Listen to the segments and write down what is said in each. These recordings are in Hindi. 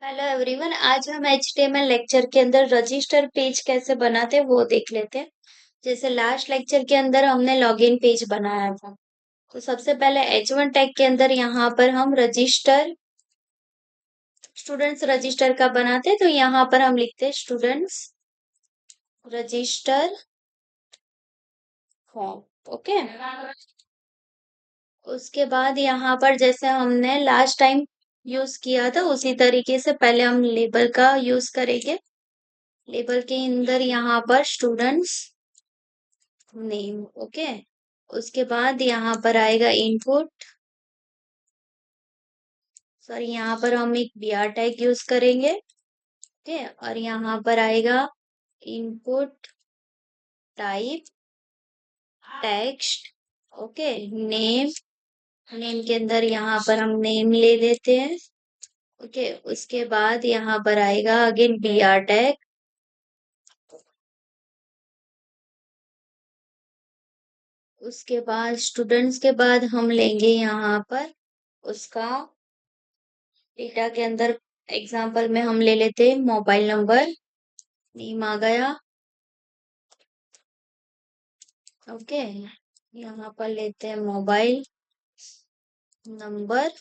Hello everyone. आज हम HTML लेक्चर के अंदर रजिस्टर पेज कैसे बनाते हैं वो देख लेते हैं। जैसे लास्ट लेक्चर के अंदर हमने लॉगिन पेज बनाया था। तो सबसे पहले H1 टैग के अंदर यहाँ पर हम रजिस्टर स्टूडेंट्स रजिस्टर का बनाते हैं। तो यहाँ पर हम लिखते हैं स्टूडेंट्स रजिस्टर फॉर्म। ओके। उसके बाद यहाँ पर जैसे हमने लास्ट टाइम यूज किया था उसी तरीके से पहले हम लेबल का यूज करेंगे। लेबल के अंदर यहाँ पर स्टूडेंट्स नेम। ओके। उसके बाद यहाँ पर आएगा इनपुट। सॉरी, यहाँ पर हम एक br टैग यूज करेंगे। ओके। और यहाँ पर आएगा input type text. Okay. Name. Name के अंदर यहाँ पर हम नेम ले लेते हैं। ओके। उसके बाद यहाँ पर आएगा अगेन br टैग। उसके बाद स्टूडेंट्स के बाद हम लेंगे यहाँ पर उसका डेटा के अंदर एग्जाम्पल में हम ले लेते हैं मोबाइल नंबर। नेम आ गया। ओके। यहाँ पर लेते हैं मोबाइल नंबर।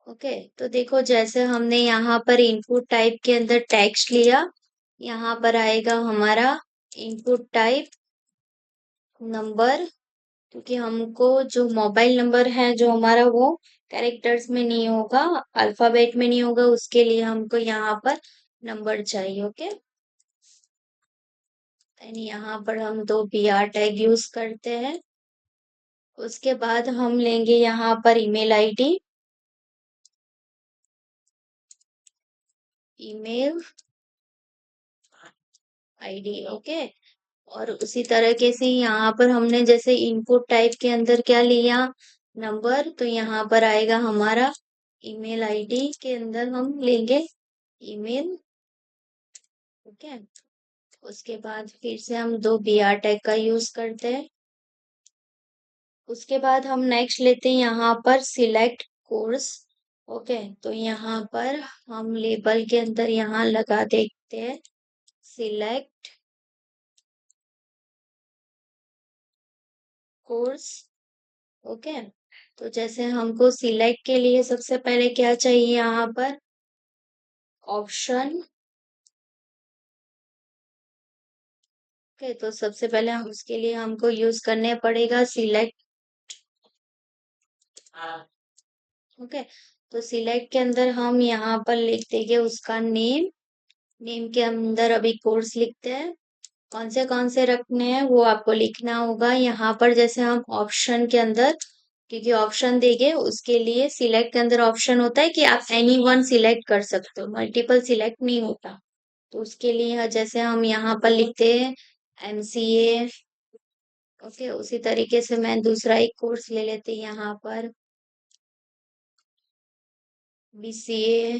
ओके। तो देखो जैसे हमने यहाँ पर इनपुट टाइप के अंदर टेक्स्ट लिया, यहाँ पर आएगा हमारा इनपुट टाइप नंबर। क्योंकि हमको जो मोबाइल नंबर है जो हमारा वो कैरेक्टर्स में नहीं होगा, अल्फाबेट में नहीं होगा, उसके लिए हमको यहाँ पर नंबर चाहिए। ओके। यहाँ पर हम दो br टैग यूज करते हैं। उसके बाद हम लेंगे यहाँ पर email ID. Email ID. Okay. और उसी तरीके से यहाँ पर हमने जैसे इनपुट टाइप के अंदर क्या लिया, नंबर, तो यहाँ पर आएगा हमारा ईमेल आईडी के अंदर हम लेंगे ईमेल। ओके। उसके बाद फिर से हम दो br टैग का यूज करते हैं। उसके बाद हम नेक्स्ट लेते हैं यहाँ पर सिलेक्ट कोर्स। ओके। तो यहाँ पर हम लेबल के अंदर यहाँ लगा देते हैं सिलेक्ट कोर्स। ओके। तो जैसे हमको सिलेक्ट के लिए सबसे पहले क्या चाहिए, यहाँ पर ऑप्शन। ओके। तो सबसे पहले हम उसके लिए हमको यूज करने पड़ेगा सिलेक्ट। ओके। तो सिलेक्ट के अंदर हम यहाँ पर लिख देंगे उसका नेम। नेम के अंदर अभी कोर्स लिखते हैं। कौन से रखने हैं वो आपको लिखना होगा। यहाँ पर जैसे हम ऑप्शन के अंदर, क्योंकि ऑप्शन देंगे उसके लिए सिलेक्ट के अंदर ऑप्शन होता है कि आप एनी वन सिलेक्ट कर सकते हो, मल्टीपल सिलेक्ट नहीं होता। तो उसके लिए जैसे हम यहाँ पर लिखते हैं MCA। ओके। उसी तरीके से मैं दूसरा एक कोर्स ले लेती हूँ यहाँ पर BCA।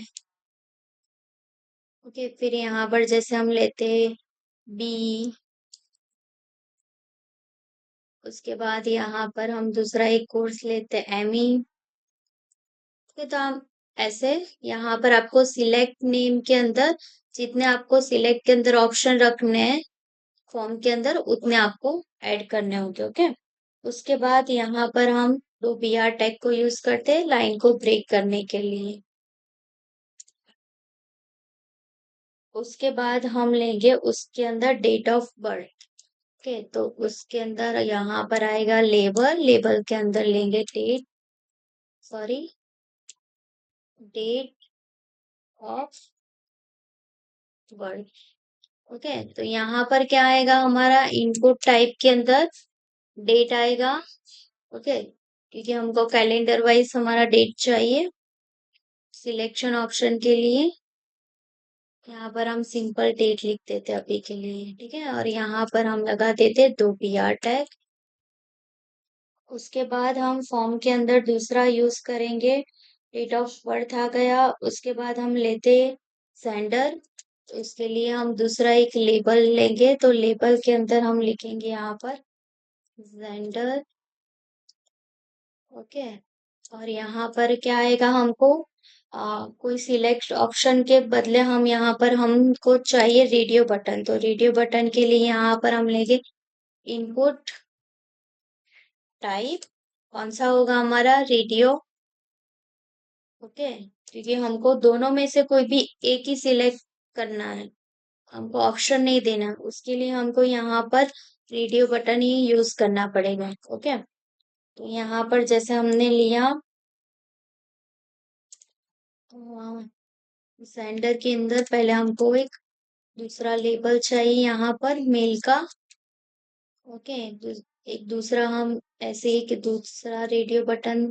ओके। फिर यहाँ पर जैसे हम लेते हैं B। उसके बाद यहाँ पर हम दूसरा एक कोर्स लेते हैं ME। तो हम ऐसे यहाँ पर आपको सिलेक्ट नेम के अंदर जितने आपको सिलेक्ट के अंदर ऑप्शन रखने हैं फॉर्म के अंदर उतने आपको ऐड करने होंगे। ओके। उसके बाद यहाँ पर हम दो br टैग को यूज करते हैं लाइन को ब्रेक करने के लिए। उसके बाद हम लेंगे उसके अंदर डेट ऑफ बर्थ। ओके। तो उसके अंदर यहाँ पर आएगा लेबल। लेबल के अंदर लेंगे date, sorry, date of birth. Okay. तो यहाँ पर क्या आएगा, हमारा इनपुट टाइप के अंदर डेट आएगा। ओके। क्योंकि हमको कैलेंडर वाइज हमारा डेट चाहिए सिलेक्शन ऑप्शन के लिए। यहाँ पर हम सिंपल डेट लिख देते अभी के लिए, ठीक है। और यहाँ पर हम लगा देते दो br टैग। उसके बाद हम फॉर्म के अंदर दूसरा यूज करेंगे डेट ऑफ बर्थ आ गया। उसके बाद हम लेते सेंडर। तो इसके लिए हम दूसरा एक लेबल लेंगे। तो लेबल के अंदर हम लिखेंगे यहाँ पर जेंडर। ओके। और यहाँ पर क्या आएगा, हमको कोई सिलेक्ट ऑप्शन के बदले हम यहाँ पर हमको चाहिए रेडियो बटन, तो रेडियो बटन के लिए यहाँ पर हम लेंगे इनपुट टाइप, कौन सा होगा हमारा रेडियो। ओके, क्योंकि हमको दोनों में से कोई भी एक ही सिलेक्ट करना है, हमको ऑप्शन नहीं देना, उसके लिए हमको यहाँ पर रेडियो बटन ही यूज करना पड़ेगा। ओके, तो यहाँ पर जैसे हमने लिया सेंडर के अंदर पहले हमको एक दूसरा लेबल चाहिए यहाँ पर मेल का। ओके, एक दूसरा हम ऐसे ही कि दूसरा रेडियो बटन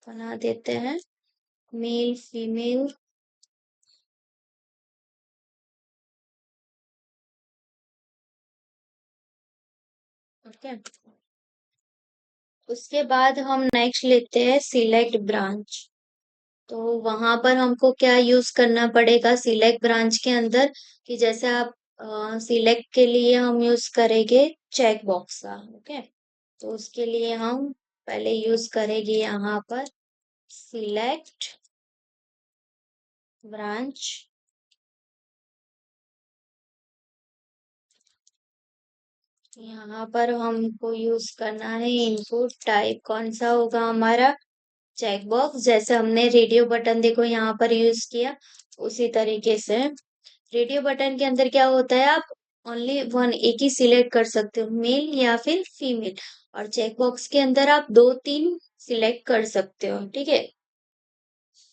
बना देते हैं, मेल फीमेल। ओके, उसके बाद हम नेक्स्ट लेते हैं सिलेक्ट ब्रांच। तो वहां पर हमको क्या यूज करना पड़ेगा सिलेक्ट ब्रांच के अंदर, कि जैसे आप सिलेक्ट के लिए हम यूज करेंगे चेक बॉक्स का। ओके, तो उसके लिए हम पहले यूज करेंगे यहाँ पर सिलेक्ट ब्रांच। यहाँ पर हमको यूज करना है इनपुट टाइप, कौन सा होगा हमारा चेक बॉक्स, जैसे हमने रेडियो बटन देखो यहाँ पर यूज किया उसी तरीके से। रेडियो बटन के अंदर क्या होता है, आप ओनली वन एक ही सिलेक्ट कर सकते हो, मेल या फिर फीमेल, और चेक बॉक्स के अंदर आप दो तीन सिलेक्ट कर सकते हो। ठीक है,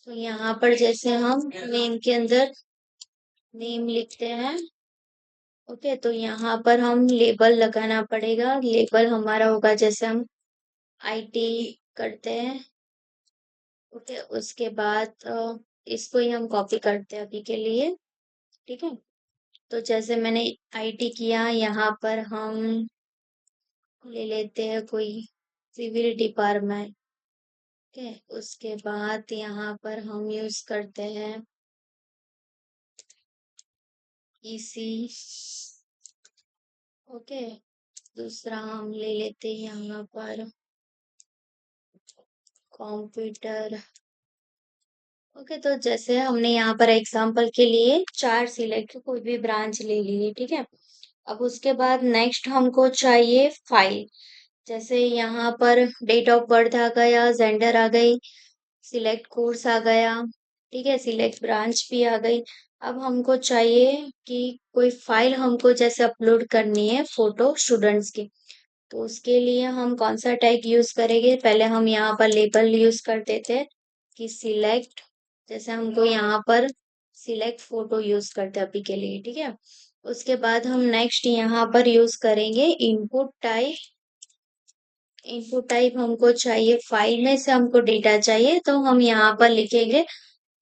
तो यहाँ पर जैसे हम नेम के अंदर नेम लिखते हैं। ओके, तो यहाँ पर हम लेबल लगाना पड़ेगा, लेबल हमारा होगा जैसे हम आईटी करते हैं। ओके, उसके बाद इसको ही हम कॉपी करते हैं अभी के लिए। ठीक है, तो जैसे मैंने आईटी किया, यहाँ पर हम ले लेते हैं कोई सिविल डिपार्टमेंट। ओके, उसके बाद यहाँ पर हम यूज करते हैं ईसी। ओके, दूसरा हम ले लेते हैं यहाँ पर कंप्यूटर। ओके, तो जैसे हमने यहाँ पर एग्जांपल के लिए चार सिलेक्ट कोई भी ब्रांच ले ली, ठीक है। अब उसके बाद नेक्स्ट हमको चाहिए फाइल, जैसे यहाँ पर डेट ऑफ बर्थ आ गया, जेंडर आ गई, सिलेक्ट कोर्स आ गया, ठीक है, सिलेक्ट ब्रांच भी आ गई। अब हमको चाहिए कि कोई फाइल हमको जैसे अपलोड करनी है फोटो स्टूडेंट्स की, तो उसके लिए हम कौन सा टैग यूज करेंगे, पहले हम यहाँ पर लेबल यूज करते थे कि सिलेक्ट, जैसे हमको यहाँ पर सिलेक्ट फोटो यूज करते हैं अभी के लिए। ठीक है, उसके बाद हम नेक्स्ट यहाँ पर यूज करेंगे इनपुट टाइप। इनपुट टाइप हमको चाहिए फाइल में से हमको डेटा चाहिए, तो हम यहाँ पर लिखेंगे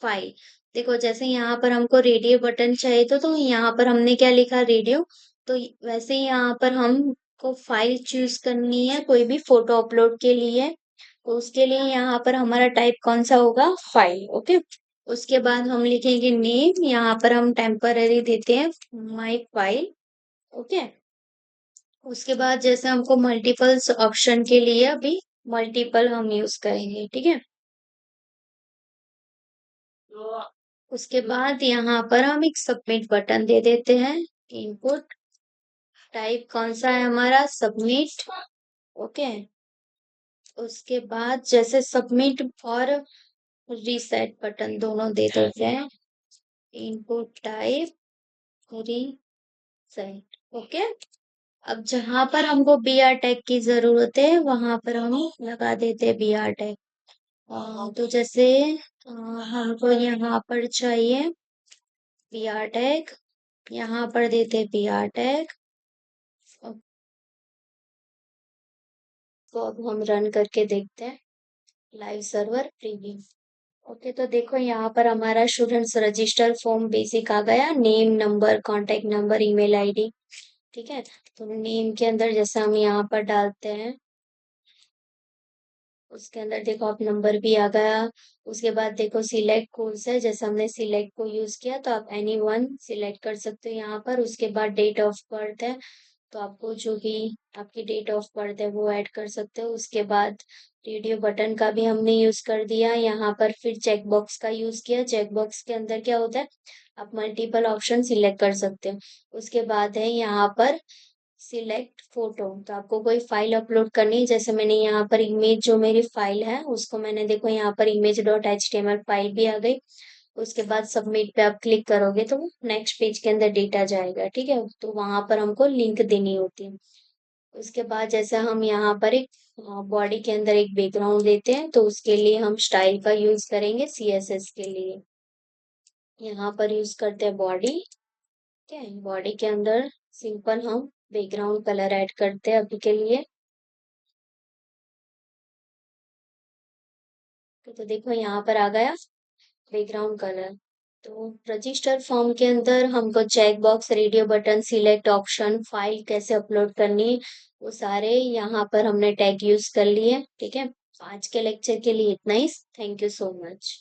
फाइल। देखो जैसे यहाँ पर हमको रेडियो बटन चाहिए, तो यहाँ पर हमने क्या लिखा रेडियो, तो वैसे ही यहाँ पर हमको फाइल चूज करनी है कोई भी फोटो अपलोड के लिए, तो उसके लिए यहाँ पर हमारा टाइप कौन सा होगा फाइल। ओके, उसके बाद हम लिखेंगे नेम, यहाँ पर हम टेम्पररी देते हैं माई फाइल। ओके, उसके बाद जैसे हमको मल्टीपल्स ऑप्शन के लिए अभी मल्टीपल हम यूज करेंगे। ठीक है, उसके बाद यहाँ पर हम एक सबमिट बटन दे देते हैं, इनपुट टाइप कौन सा है हमारा सबमिट। ओके, उसके बाद जैसे सबमिट और रीसेट बटन दोनों दे देते हैं, इनपुट टाइप रीसेट। ओके, अब जहां पर हमको बी आर टैग की जरूरत है वहां पर हम लगा देते हैं बी आर टैग। तो जैसे हमको यहाँ पर चाहिए बी आर टैग, यहाँ पर देते बी आर टैग। तो अब हम रन करके देखते हैं लाइव सर्वर प्रीव्यू। ओके, तो देखो यहाँ पर हमारा स्टूडेंट्स रजिस्टर फॉर्म बेसिक आ गया, name number contact number email ID. ठीक है, तो नेम के अंदर जैसे हम यहाँ पर डालते हैं, उसके अंदर देखो आप नंबर भी आ गया। उसके बाद देखो सिलेक्ट कोर्स है, जैसे हमने सिलेक्ट को यूज किया तो आप एनी वन सिलेक्ट कर सकते हो यहाँ पर। उसके बाद डेट ऑफ बर्थ है, तो आपको जो भी आपकी डेट ऑफ बर्थ है वो ऐड कर सकते हो। उसके बाद रेडियो बटन का भी हमने यूज कर दिया यहाँ पर। फिर चेक बॉक्स का यूज किया। चेक बॉक्स के अंदर क्या होता है, आप मल्टीपल ऑप्शन सिलेक्ट कर सकते हो। उसके बाद है यहाँ पर सिलेक्ट फोटो। तो आपको कोई फाइल अपलोड करनी है, जैसे मैंने यहाँ पर इमेज जो मेरी फाइल है उसको मैंने देखो यहाँ पर image.html फाइल भी आ गई। उसके बाद सबमिट पे आप क्लिक करोगे तो नेक्स्ट पेज के अंदर डेटा जाएगा, ठीक है। तो वहां पर हमको लिंक देनी होती है। उसके बाद जैसे हम यहाँ पर एक बॉडी के अंदर एक बैकग्राउंड देते हैं, तो उसके लिए हम स्टाइल का यूज करेंगे CSS के लिए। यहाँ पर यूज करते हैं बॉडी। ठीक है, बॉडी के अंदर सिंपल हम बैकग्राउंड कलर ऐड करते हैं अभी के लिए। तो देखो यहाँ पर आ गया बैकग्राउंड कलर। तो रजिस्टर फॉर्म के अंदर हमको check box, radio button, select option, file कैसे अपलोड करनी है, वो सारे यहाँ पर हमने टैग यूज कर लिए। ठीक है, आज के लेक्चर के लिए इतना ही। Thank you so much.